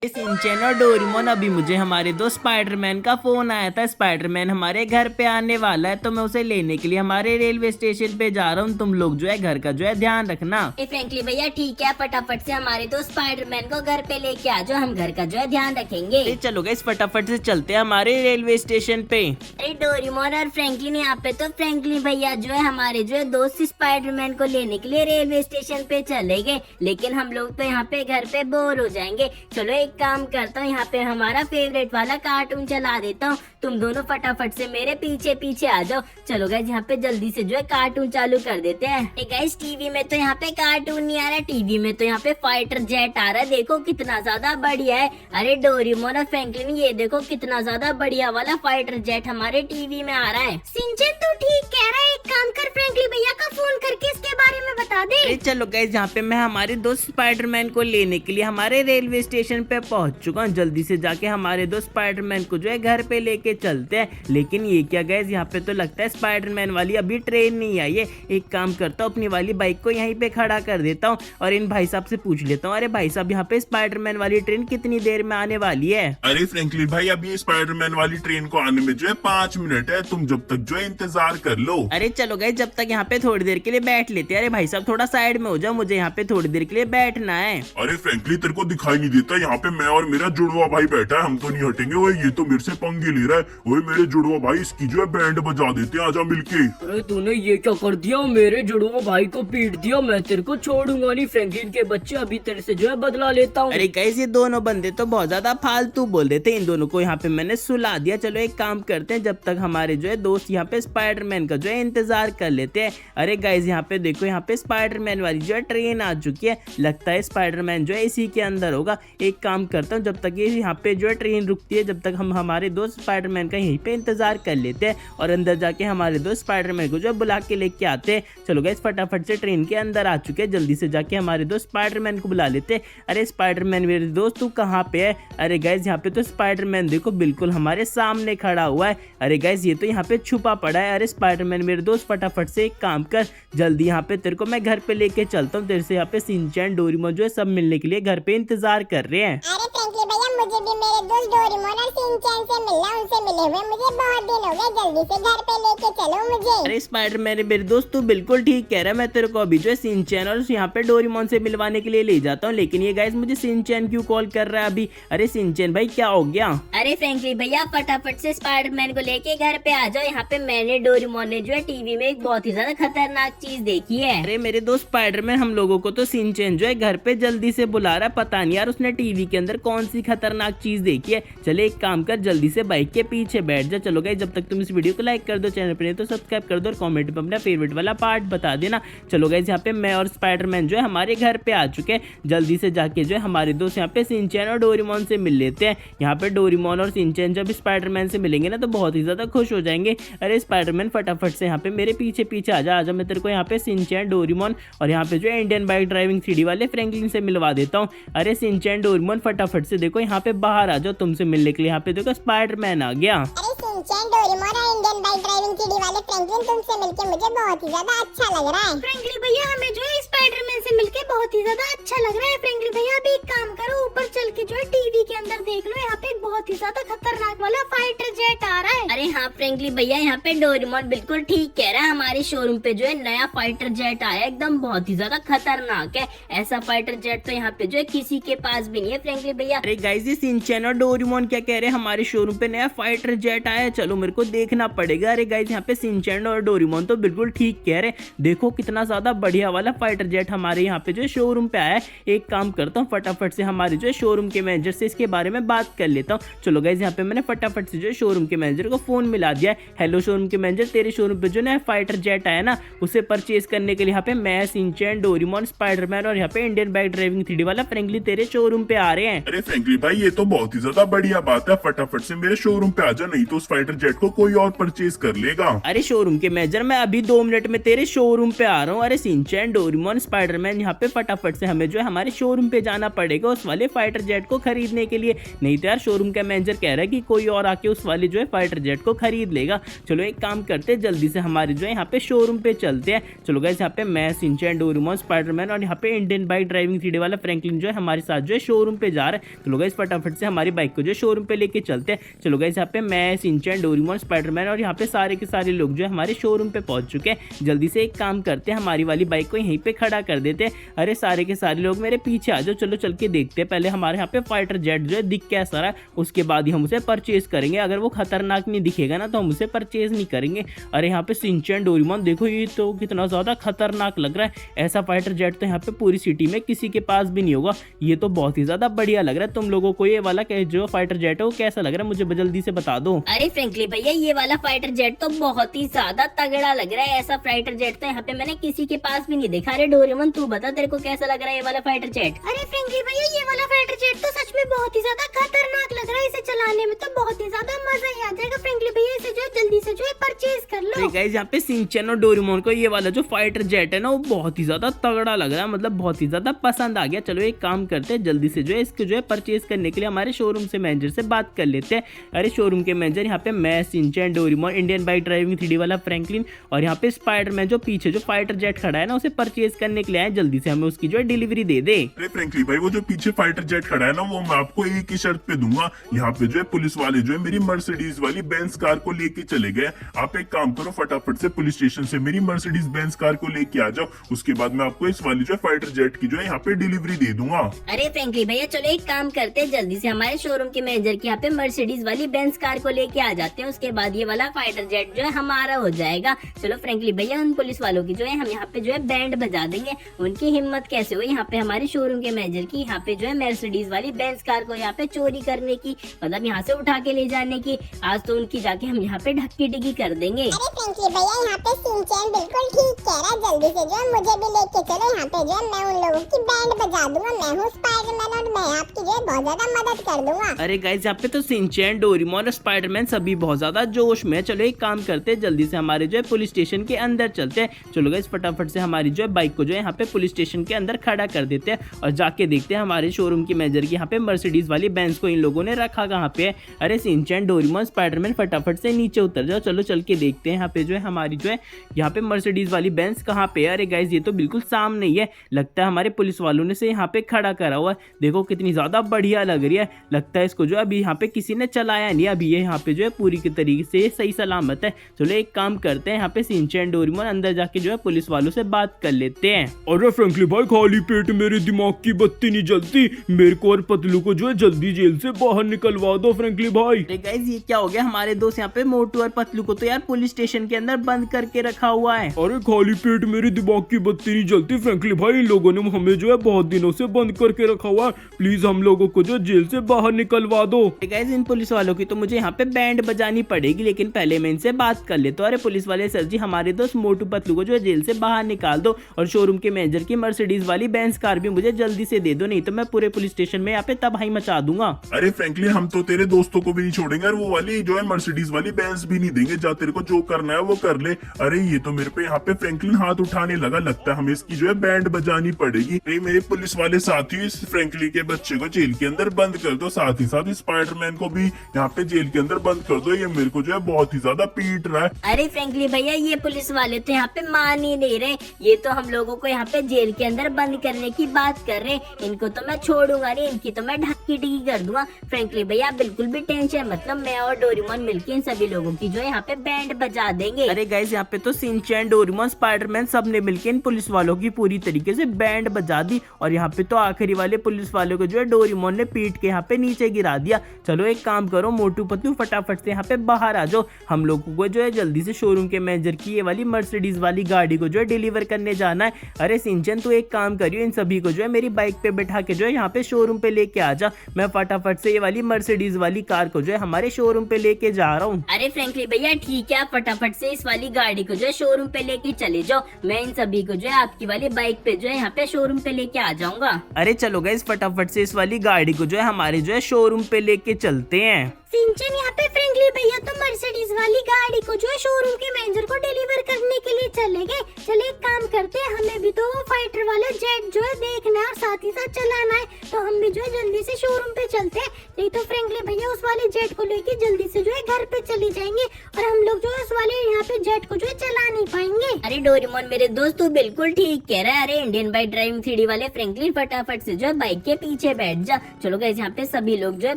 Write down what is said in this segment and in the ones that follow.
Shinchan और Doraemon, अभी मुझे हमारे दोस्त स्पाइडरमैन का फोन आया था। स्पाइडरमैन हमारे घर पे आने वाला है, तो मैं उसे लेने के लिए हमारे रेलवे स्टेशन पे जा रहा हूँ। तुम लोग जो है घर का जो है ध्यान रखना। फ्रैंकली भैया ठीक है, फटाफट से हमारे दोस्त स्पाइडरमैन को घर पे लेके आ जाओ, हम घर का जो है ध्यान रखेंगे। चलो गाइस फटाफट से चलते हैं हमारे रेलवे स्टेशन पे। अरे डोरेमोन और फ्रैंकलिन यहाँ पे, तो फ्रैंकलिन भैया जो है हमारे जो है दोस्त स्पाइडरमैन को लेने के लिए रेलवे स्टेशन पे चले गए, लेकिन हम लोग तो यहाँ पे घर पे बोर हो जाएंगे। चलो एक काम करता हूँ, यहाँ पे हमारा फेवरेट वाला कार्टून चला देता हूँ, तुम दोनों फटाफट से मेरे पीछे पीछे आ जाओ। चलो गाइस यहाँ पे जल्दी से जो है कार्टून चालू कर देते हैं। गाइस टीवी में तो यहाँ पे कार्टून नहीं आ रहा, टीवी में तो यहाँ पे फाइटर जेट आ रहा है, देखो कितना ज्यादा बढ़िया है। अरे डोरेमोन और फ्रैंकलिन ये देखो कितना ज्यादा बढ़िया वाला फाइटर जेट हमारे टीवी में आ रहा है। सिंचन तू ठीक कह रहा है, एक काम कर फ्रैंकलिन भैया का फोन करके इसके बारे में बता दे। चलो गाइस यहाँ पे मैं हमारे दोस्त स्पाइडरमैन को लेने के लिए हमारे रेलवे स्टेशन पे पहुंच चुका हूँ। जल्दी से जाके हमारे दोस्त स्पाइडरमैन को जो है घर पे लेके चलते हैं। लेकिन ये क्या गाइस, यहाँ पे तो लगता है स्पाइडरमैन वाली अभी ट्रेन नहीं आई है। एक काम करता हूँ, अपनी वाली बाइक को यहीं पे खड़ा कर देता हूँ और इन भाई साहब से पूछ लेता हूँ। अरे भाई साहब, यहाँ पे स्पाइडरमैन वाली ट्रेन कितनी देर में आने वाली है? अरे फ्रैंकलिन भाई, अभी स्पाइडरमैन वाली ट्रेन को आने में जो है 5 मिनट है, तुम जब तक जो है इंतजार कर लो। अरे चलो गाइस, जब तक यहाँ पे थोड़ी देर के लिए बैठ लेते हैं। अरे भाई साहब थोड़ा साइड में हो जाओ, मुझे यहाँ पे थोड़ी देर के लिए बैठना है। अरे फ्रैंकलिन तेरे को दिखाई नहीं देता, यहाँ पे मैं और मेरा जुड़वा भाई बैठा है, हम तो नहीं हटेंगे। वो ये तो मेरे से पंगे ले रहा है। वो मेरे जुड़वा भाई, इसकी जो है बैंड बजा देते हैं, आजा मिलके। अरे तूने ये क्या कर दिया, मेरे जुड़वा भाई को पीट दिया। मैं तेरे को छोड़ूंगा नहीं फ्रैंकलिन के बच्चे, अभी तेरे से जो है बदला लेता हूँ। अरे गाइस ये दोनों बंदे तो बहुत ज्यादा फालतू बोल रहे थे, इन दोनों को यहाँ पे मैंने सुला दिया। चलो एक काम करते हैं, जब तक हमारे जो है दोस्त यहाँ पे स्पाइडरमैन का जो है इंतजार कर लेते हैं। अरे गाइस यहाँ पे देखो, यहाँ पे स्पाइडरमैन वाली जो है ट्रेन आ चुकी है। लगता है स्पाइडरमैन जो है इसी के अंदर होगा। एक काम करता हूँ, जब तक ये यहाँ पे जो है ट्रेन रुकती है, जब तक हम हमारे दोस्त स्पाइडरमैन का यहीं पे इंतजार कर लेते हैं और अंदर जाके हमारे दोस्त स्पाइडरमैन को जो बुला के लेके आते हैं। चलो गाइस फटाफट से ट्रेन के अंदर आ चुके हैं, जल्दी से जाके हमारे दोस्त स्पाइडरमैन को बुला लेते हैं। अरे स्पाइडरमैन मेरे दोस्त तू कहाँ पे है? अरे गाइस यहाँ पे तो स्पाइडरमैन देखो बिल्कुल हमारे सामने खड़ा हुआ है। अरे गाइस ये तो यहाँ पे छुपा पड़ा है। अरे स्पाइडरमैन मेरे दोस्त फटाफट से एक काम कर, जल्दी यहाँ पे तेरे को मैं घर पे लेके चलता हूँ। तेरे से यहाँ पे सिंचैन डोरेमोन जो है सब मिलने के लिए घर पे इंतजार कर रहे हैं। अरे फ्रैंकलिन भैया, मुझे भी मेरे दोस्त डोरेमोन और सिंचन से मिलना, उनसे मिले हुए मुझे बहुत दिन हो गए, जल्दी से घर पे लेके चलो मुझे। अरे स्पाइडरमैन मेरे दोस्त तू बिल्कुल ठीक कह रहा है, मैं तेरे को अभी जो है सिंचैन और यहाँ पे डोरेमोन से मिलवाने के लिए ले जाता हूँ। लेकिन ये गाइस मुझे सिंचैन क्यों कॉल कर रहा है अभी? अरे सिंचैन भाई क्या हो गया? अरे फ्रैंकलिन भैया फटाफट से स्पाइडरमैन को लेके घर पे आ जाओ, यहाँ पे मैंने डोरेमोन ने जो है टीवी में एक बहुत ही ज्यादा खतरनाक चीज देखी है। अरे मेरे दोस्त स्पाइडरमैन, हम लोगों को तो सिंचैन जो है घर पे जल्दी से बुला रहा है, पता नहीं यार उसने टीवी के अंदर कौन सी खतरनाक चीज देखी है। चले एक काम कर, जल्दी से बाइक के पीछे बैठ जा। चलो गाइस, जब तक तुम इस वीडियो को लाइक कर दो, चैनल पर नहीं तो सब्सक्राइब कर दो और कमेंट में अपना फेवरेट वाला पार्ट बता देना। चलो गाइस, यहाँ पे मैं और स्पाइडरमैन जो है हमारे घर पे आ चुके हैं। जल्दी से जाके जो है हमारे दोस्त यहाँ पे सिंचैन और डोरेमोन से मिल लेते हैं। यहाँ पे डोरेमोन और सिंचैन जब स्पाइडरमैन से मिलेंगे ना तो बहुत ही ज्यादा खुश हो जाएंगे। अरे स्पाइडरमैन फटाफट से यहाँ पे मेरे पीछे पीछे आजा आजा, मैं तेरे को यहाँ पे सिंचैन डोरेमोन और यहाँ पे जो है इंडियन बाइक ड्राइविंग 3D वाले फ्रैंकलिन से मिलवा देता हूँ। अरे सिंचैन डोरेमोन फटाफट से देखो यहाँ पे बाहर आ जाओ, तुमसे मिलने के लिए। यहाँ पे देखो स्पाइडरमैन आ गया। अरे सिंचन डोरेमोन और इंडियन बाइक ड्राइविंग 3D वाले फ्रैंकलिन, तुमसे मिलके मुझे बहुत ही ज्यादा अच्छा लग रहा है। फ्रैंकलिन भैया हमें जो है स्पाइडरमैन से मिलके बहुत ही ज्यादा अच्छा लग रहा है। फ्रैंकलिन भैया अभी एक काम करो, ऊपर चल के जो है टीवी के अंदर देख लो, यहाँ पे एक बहुत ही ज्यादा खतरनाक वाला फाइटर जेट आ रहा है। अरे हाँ फ्रैंकलिन भैया, यहाँ पे डोरेमोन बिल्कुल ठीक कह रहा है, हमारे शोरूम पे जो है नया फाइटर जेट आया, एकदम बहुत ही ज्यादा खतरनाक है। ऐसा फाइटर जेट तो यहाँ पे जो है किसी के पास भी नहीं है फ्रैंकलिन भैया। अरे गाइस ये सिंचैन और डोरेमोन क्या कह रहे हैं, हमारे शोरूम पे नया फाइटर जेट आया है, चलो मेरे को देखना पड़ेगा। अरे गाइस यहाँ पे सिंचैन और डोरेमोन तो बिल्कुल ठीक कह रहे हैं, देखो कितना ज्यादा बढ़िया वाला फाइटर जेट हमारे यहाँ पे जो शोरूम पे आया है। एक काम करता हूँ, फटाफट से हमारे जो शोरूम के मैनेजर से इसके बारे में बात कर लेता हूँ। चलो गाइस यहाँ पे मैंने फटाफट से जो शोरूम के मैनेजर को फोन मिला दिया है। हेलो शोरूम के मैनेजर, तेरे शोरूम पे जो नया फाइटर जेट आया ना, उसे परचेज करने के लिए यहाँ पे मैं, सिंचैन, डोरेमोन, स्पाइडरमैन और यहाँ पे इंडियन बाइक ड्राइविंग 3D वाला फ्रैंकलिन तेरे शोरूम पे आ रहे हैं। अरे फ्रैंकलिन भाई, ये तो बहुत ही ज्यादा बढ़िया बात है, फटाफट से मेरे शोरूम पे आजा, नहीं तो उस फाइटर जेट को कोई और परचेज कर लेगा। अरे शोरूम के मैनेजर, मैं अभी 2 मिनट में तेरे शोरूम पे आ रहा हूँ। अरे सिंचैन, डोरेमोन, स्पाइडरमैन, यहाँ पे फटाफट से हमें जो है हमारे शोरूम पे जाना पड़ेगा उस वाले फाइटर जेट को खरीदने के लिए, नहीं तो यार शोरूम के का मैनेजर कह रहा है कि कोई और आके उस वाले जो है फाइटर जेट को खरीद लेगा। चलो एक काम करते हैं, जल्दी से हमारे जो है यहाँ पे शोरूम पे चलते हैं। चलो गाइस यहाँ पे मैं, शिनचैन, डोरेमोन, स्पाइडरमैन और यहाँ पे इंडियन बाइक ड्राइविंग 3D वाला फ्रैंकलिन जो है हमारे साथ जो है शोरूम पे जा रहा है। चलो गाइस फटाफट से हमारी बाइक को जो है शोरूम पे लेके चलते हैं। चलो गाइस यहाँ पे मैं, शिनचैन, डोरेमोन, स्पाइडरमैन और यहाँ पे सारे के सारे लोग जो है हमारे शोरूम पे पहुंच चुके हैं। जल्दी से एक काम करते हैं, हमारी वाली बाइक को यहीं पे खड़ा कर देते हैं। अरे सारे के सारे लोग मेरे पीछे आ जाओ, चलो चल के देखते हैं पहले हमारे यहाँ पे फाइटर जेट जो है दिख कैसा रहा है, उसके बाद ही हम उसे परचेज करेंगे। अगर वो खतरनाक नहीं दिखेगा ना तो हम उसे परचेज नहीं करेंगे। अरे यहाँ पे शिनचैन, डोरेमोन देखो, ये तो कितना ज्यादा खतरनाक लग रहा है। ऐसा फाइटर जेट तो यहाँ पे पूरी सिटी में किसी के पास भी नहीं होगा। ये तो बहुत ही ज्यादा बढ़िया लग रहा है। तुम लोगों को ये वाला जो फाइटर जेट है वो कैसा लग रहा है, मुझे जल्दी से बता दो। अरे फ्रैंकलिन भैया, ये वाला फाइटर जेट तो बहुत ही ज्यादा तगड़ा लग रहा है। ऐसा फाइटर जेट तो यहाँ पे मैंने किसी के पास भी नहीं देखा। अरे डोरेमोन तू बता, तेरे को कैसा लग रहा है ये वाला फाइटर जेट? अरे फ्रैंकलिन भैया, ये वाला फाइटर जेट तो सच में बहुत ही ज्यादा खतरनाक लग रहा है। इसे चलाने में तो बहुत ही ज्यादा मजा ही आ जाएगा। फ्रैंकलिन भैया, इसे जो है जल्दी से जो है परचेज कर लो। गाइस यहाँ पे शिनचैन और डोरेमोन को ये वाला जो फाइटर जेट है ना वो बहुत ही ज्यादा तगड़ा लग रहा है, मतलब बहुत ही ज्यादा पसंद आ गया। चलो एक काम करते हैं, जल्दी से जो है इसको जो है परचेज करने के लिए हमारे शोरूम से मैनेजर से बात कर लेते हैं। अरे शोरूम के मैनेजर, यहाँ पे मैं, Shinchan, Doraemon, Indian bike driving 3D वाला फ्रैंकलिन और यहाँ पे स्पाइडरमैन जो पीछे जो फाइटर जेट खड़ा है ना उसे परचेज करने के लिए आए। जल्दी से हमें उसकी जो है डिलीवरी दे दे। अरे फ्रैंकली भाई, वो जो पीछे फाइटर जेट खड़ा है ना वो मैं आपको एक ही शर्त पे दूंगा। यहाँ पे जो है पुलिस वाले जो है मेरी मर्सिडीज वाली बेंज कार को लेके चले गए। आप एक काम करो, फटाफट से पुलिस स्टेशन से मेरी मर्सिडीज बेंज कार को लेके आ जाओ। उसके बाद मैं आपको इस वाली जो है फाइटर जेट की जो है यहाँ पे डिलीवरी दे दूंगा। अरे फ्रैंकलिन भैया, चलो एक काम करते हैं, जल्दी से हमारे शोरूम के मैनेजर के यहाँ पे मर्सिडीज वाली बेंज कार को लेके आ जाते हैं। उसके बाद ये वाला फाइटर जेट जो है हमारा हो जाएगा। चलो फ्रैंकलिन भैया, उन पुलिस वालों की जो है हम यहाँ पे जो है बैंड बजा देंगे। उनकी हिम्मत कैसे हुई यहाँ पे हमारे शोरूम के मैनेजर की यहाँ पे जो है मर्सिडीज वाली बेंज कार को यहाँ पे चोरी करने की, मतलब यहाँ से उठा के ले जाने की। आज तो उनकी जाके हम यहाँ पे ढक्की डिगी कर देंगे। अरे फ्रैंकलिन भैया, यहाँ पे शिनचैन बिल्कुल ठीक कह रहा है। जल्दी से जो है मुझे भी लेके चलो। यहाँ पे जो है मैं उन लोगों की बैंड बजा दूंगा। मैं हूँ स्पाइडरमैन और मैं आपकी जो है बहुत ज्यादा मदद कर दूंगा। अरे गाइस यहाँ पे तो शिनचैन, डोरेमोन और स्पाइडरमैन सभी बहुत ज्यादा जोश में है। चलो एक काम करते हैं, जल्दी से हमारे जो है पुलिस स्टेशन के अंदर चलते हैं। चलो गाइस फटाफट से हमारी जो है बाइक को जो है यहाँ पे पुलिस स्टेशन के अंदर खड़ा कर देते हैं और जाके देखते हैं हमारे शोरूम की मैनेजर की यहाँ पे मर्सिडीज वाली बेंज को इन लोगों ने रखा कहाँ पे है। अरे शिनचैन, डोरेमोन, स्पाइडरमैन फटाफट से नीचे उतर जाओ। चलो चल के देखते हैं यहाँ पे जो है हमारी जो है यहाँ पे मर्सिडीज वाली बेंज कहाँ पे है। अरे गाइस ये तो बिल्कुल सामने ही है, लगता है हमारे पुलिस वालों ने से यहाँ पे खड़ा करा हुआ है। देखो कितनी ज्यादा बढ़िया लग रही है, लगता है इसको जो है अभी यहाँ पे किसी ने चलाया नहीं, अभी ये यहाँ पे जो है पूरी के तरीके से सही सलामत है। चलो एक काम करते हैं, यहाँ पे शिनचैन, डोरेमोन अंदर जाके जो है पुलिस वालों से बात कर लेते हैं। अरे फ्रैंकलिन भाई, खाली पेट मेरे दिमाग की बत्ती नहीं जलती। मेरे को और पतलू को जो है जल्दी जेल से बाहर निकलवा दो फ्रैंकलिन भाई। अरे गाइस ये क्या हो गया, हमारे दोस्त यहाँ पे मोटू और पतलू को तो यार पुलिस स्टेशन के अंदर बंद करके रखा हुआ है। अरे खाली पेट मेरे दिमाग की बत्ती नहीं जलती फ्रैंकलिन भाई। इन लोगों ने हमें जो है बहुत दिनों से बंद करके रखा हुआ है। प्लीज हम लोगों को जो जेल से बाहर निकलवा दो। गाइस इन पुलिस वालों की तो मुझे यहाँ पे बैंड बजानी पड़ेगी, लेकिन पहले मैं इनसे बात कर लेता हूँ। अरे पुलिस वाले सर जी, हमारे दोस्त मोटू पतलू को जो है जेल से बाहर निकाल दो और शोरूम के मैनेजर की मर्सिडीज वाली बेंज कार भी मुझे जल्दी से दे दो, नहीं तो मैं पूरे पुलिस स्टेशन में यहाँ पे तबाही मचा दूंगा। अरे फ्रैंकली, हम तो तेरे दोस्तों को भी नहीं छोड़ेंगे और वो वाली जो है मर्सिडीज वाली बेंज भी नहीं देंगे। जा, तेरे को जो करना है वो कर ले। अरे ये तो मेरे पे यहाँ पे फ्रैंकलिन हाथ उठाने लगा, लगता है हमें इसकी जो है बैंड बजानी पड़ेगी। अरे मेरे पुलिस वाले साथी, इस फ्रैंकली के बच्चे को जेल के अंदर बंद कर दो, साथ ही साथ स्पाइडरमैन को भी यहाँ पे जेल के अंदर बंद कर दो। ये मेरे को जो है बहुत ही ज्यादा पीट रहा है। अरे फ्रैंकलिन भैया, ये पुलिस वाले तो यहाँ पे मान ही नहीं रहे। ये तो हम लोगों को यहाँ पे जेल के अंदर बंद करने की बात कर रहे। इनको तो मैं छोड़ूंगा नहीं, इनकी तो मैं ढक्की टिकी कर दूंगा। फ्रैंकलिन भैया बिल्कुल भी टेंशन मतलब, मैं और डोरेमोन मिलके इन सभी लोगों की जो है यहाँ पे बैंड बजा देंगे। अरे गाइस यहाँ पे तो शिनचैन, डोरेमोन, स्पाइडरमैन सब ने मिलके इन पुलिस वालों की पूरी तरीके से बैंड बजा दी और यहाँ पे तो आखिरी वाले पुलिस वालों को जो है डोरेमोन ने पीट के यहाँ पे नीचे गिरा दिया। चलो एक काम करो मोटू पतलू, फटाफट से यहाँ पे बाहर आ जाओ। हम लोगों को जो है जल्दी से शोरूम के मैनेजर की ये वाली मर्सिडीज वाली गाड़ी को जो है डिलीवर करने जाना है। अरे शिनचैन तू एक काम करियो, इन सभी को जो है मेरी बाइक पे बैठा के जो है यहाँ पे शोरूम पे लेके आ जा। मैं फटाफट से ये वाली मर्सिडीज वाली कार को जो है हमारे शोरूम पे लेके जा रहा हूँ। अरे फ्रैंकलिन भैया ठीक है, आप फटाफट फटाफट से इस वाली गाड़ी को जो है शोरूम पे लेके चले जाओ। मैं इन सभी को जो है आपकी वाली बाइक पे जो है यहाँ पे शोरूम पे लेके आ जाऊंगा। अरे चलो गाइस फटाफट से इस वाली गाड़ी को जो है हमारे जो है शोरूम पे लेके चलते हैं। सिंचन यहाँ पे फ्रैंकलिन भैया तो मर्सिडीज वाली गाड़ी को जो है शोरूम के मैनेजर को डिलीवर करने के लिए चले गए। चले एक काम करते हैं, हमें भी तो वो फाइटर वाला जेट जो है देखना है और साथ ही साथ चलाना है, तो हम भी जो है जल्दी से शोरूम पे चलते हैं। नहीं तो फ्रैंकलिन भैया उस वाले जेट को लेके जल्दी से जो है घर पे चले जाएंगे और हम लोग जो है उस वाले यहाँ पे जेट को जो है चला नहीं पाएंगे। अरे डोरेमोन मेरे दोस्त तू बिल्कुल ठीक कह रहा है। अरे इंडियन बाइक ड्राइविंग 3D वाले फ्रैंकलिन फटाफट से जो है बाइक के पीछे बैठ जा। चलो गाइस यहाँ पे सभी लोग जो है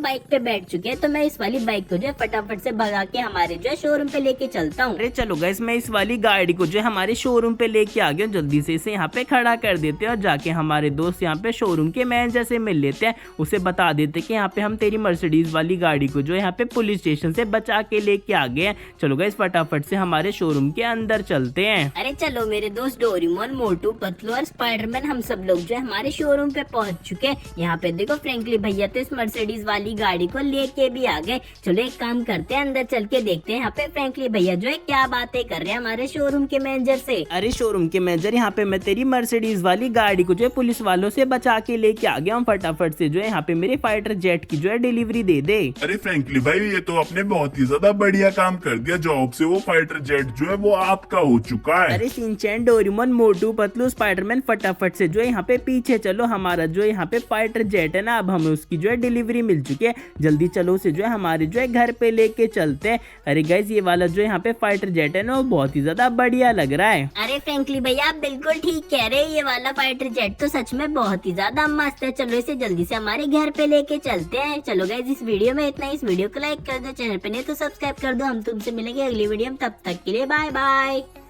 बाइक पे बैठ चुके हैं, तो मैं इस वाली बाइक को जो है फटाफट से भगा के हमारे जो है शोरूम पे लेके चलता हूँ। अरे चलो गाइस मैं इस वाली गाड़ी को जो है हमारे शोरूम पे लेके आ गया। जल्दी से इसे यहाँ पे खड़ा कर देते हैं और जाके हमारे दोस्त यहाँ पे शोरूम के मैनेजर से मिल लेते हैं। उसे बता देते कि यहाँ पे हम तेरी मर्सिडीज वाली गाड़ी को जो है यहाँ पे पुलिस स्टेशन से बचा के लेके आ गए हैं। चलो गाइस फटाफट से हमारे शोरूम के अंदर चलते हैं। अरे चलो मेरे दोस्त डोरेमोन, मोटू, पतलू और स्पाइडरमैन हम सब लोग जो है हमारे शोरूम पे पहुंच चुके हैं। यहाँ पे देखो फ्रैंकलिन भैया तो इस मर्सिडीज वाली गाड़ी को लेके भी आ गए। चलो एक काम करते हैं, अंदर चल के देखते हैं यहाँ पे फ्रैंकलिन भैया जो है क्या बातें कर रहे हैं हमारे शोरूम के मैनेजर से। अरे शोरूम के मैनेजर यहाँ पे मैं तेरी मर्सिडीज वाली गाड़ी को जो है पुलिस वालों से बचा के लेके आ गया हूँ। फटाफट से जो है यहाँ पे मेरे फाइटर जेट की जो है डिलीवरी दे दे। अरे फ्रैंकलिन भाई ये तो आपने बहुत ही ज्यादा बढ़िया काम कर दिया। जॉब से वो फाइटर जेट जो है वो आपका हो चुका है। अरे सिंचैन, डोरेमोन, मोटू, पतलू, स्पाइडरमैन फटाफट से जो है यहाँ पे पीछे चलो। हमारा जो है यहाँ पे फाइटर जेट है ना, अब हमें उसकी जो है डिलीवरी मिल चुकी है। जल्दी चलो उसे जो है हमारे जो है घर पे लेके चलते हैं। अरे गाइस ये वाला जो यहाँ पे फाइटर जेट है ना वो बहुत ही ज्यादा बढ़िया लग रहा है। अरे फ्रैंकलिन भैया आप बिल्कुल ठीक कह रहे हैं, ये वाला फाइटर जेट तो सच में बहुत ही ज्यादा मस्त है। चलो इसे जल्दी से हमारे घर पे लेके चलते हैं। चलो गाइस इस वीडियो में इतना ही। इस वीडियो को लाइक कर दो, चैनल पे नहीं तो सब्सक्राइब कर दो। हम तुमसे मिलेंगे अगली वीडियो में, तब तक के लिए बाय बाय।